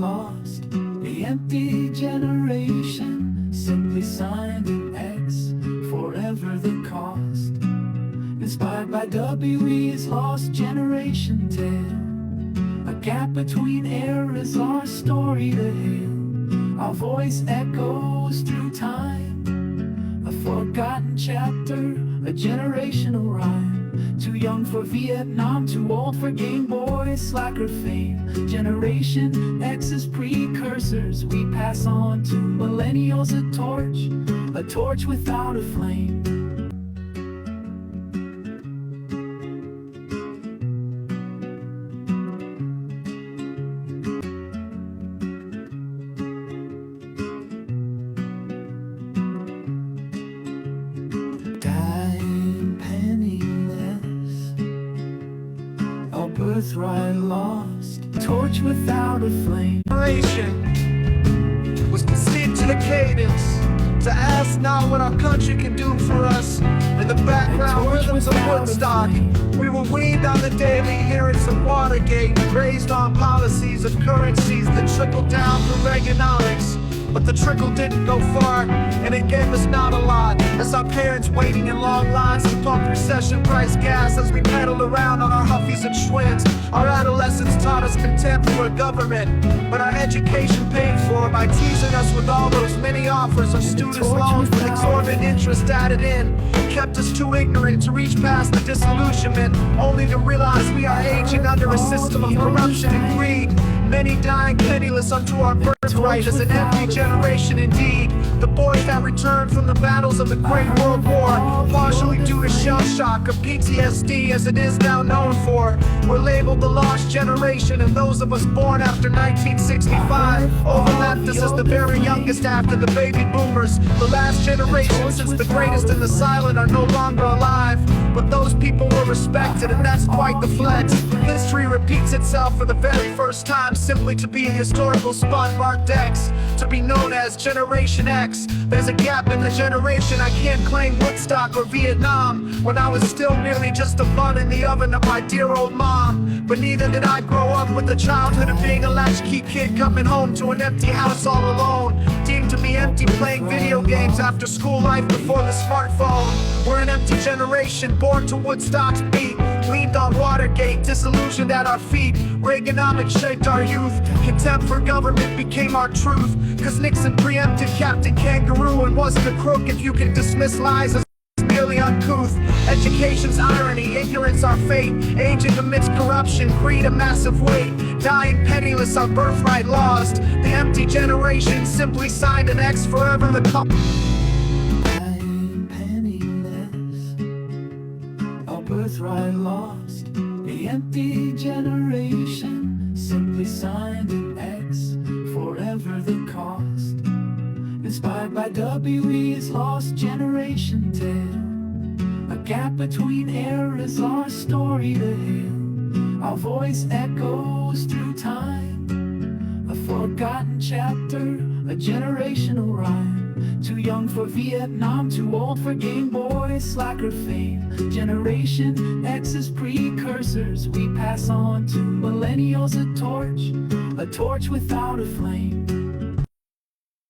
lost. The empty generation, simply signed an X, forever the cost. Inspired by WE's lost generation tale, a gap between eras, our story to hail. Our voice echoes through time, a forgotten chapter, a generational rhyme. Too young for Vietnam, too old for Game Boy, slacker fame. Generation X's precursors we pass on to millennials, a torch without a flame. Birthright lost, torch without a flame. Was conceived to the cadence, to ask not what our country can do for us. In the background rhythms of Woodstock, we were weaned on the daily hearings of Watergate, raised on policies of currencies that trickled down from Reaganomics. But the trickle didn't go far, and it gave us not a lot. As our parents waiting in long lines to pump recession price gas, as we pedaled around on our Huffies and Schwinns. Our adolescence taught us contempt for government, but our education paid for by teasing us with all those many offers of student loans with exorbitant interest added in. Kept us too ignorant to reach past the disillusionment, only to realize we are aging under a system of corruption and greed. Many dying penniless unto our birthright as an empty generation indeed. The boys that returned from the battles of the Great World War, partially due to shell shock or PTSD as it is now known for, were labeled the lost generation, and those of us born after 1965 overlapped us as the very youngest after the baby boomers. The last generation since the greatest and the silent are no longer alive, but those people were respected, and that's quite the flex. History repeats itself for the very first time, simply to be a historical spot marked X, to be known as Generation X. There's a gap in the generation. I can't claim Woodstock or Vietnam, when I was still merely just a bun in the oven of my dear old mom. But neither did I grow up with the childhood of being a latchkey kid coming home to an empty house all alone, deemed to be empty playing video games after school life before the smartphone. We're an empty generation born to Woodstock's beat, leaned on Watergate, disillusioned at our feet. Reaganomics shaped our youth, contempt for government became our truth. Cause Nixon preempted Captain Kangaroo and wasn't a crook if you can dismiss lies as merely uncouth. Education's irony, ignorance our fate, aging amidst corruption, greed a massive weight. Dying penniless, our birthright lost. The empty generation simply signed an X, forever the Dying penniless, our birthright lost. The empty generation simply signed an X, forever the cost. Inspired by WE's lost generation tale, a gap between eras, our story to hail. Our voice echoes through time, a forgotten chapter, a generational rhyme. Too young for Vietnam, too old for Game Boy, slacker fame. Generation X's precursors we pass on to millennials, a torch without a flame.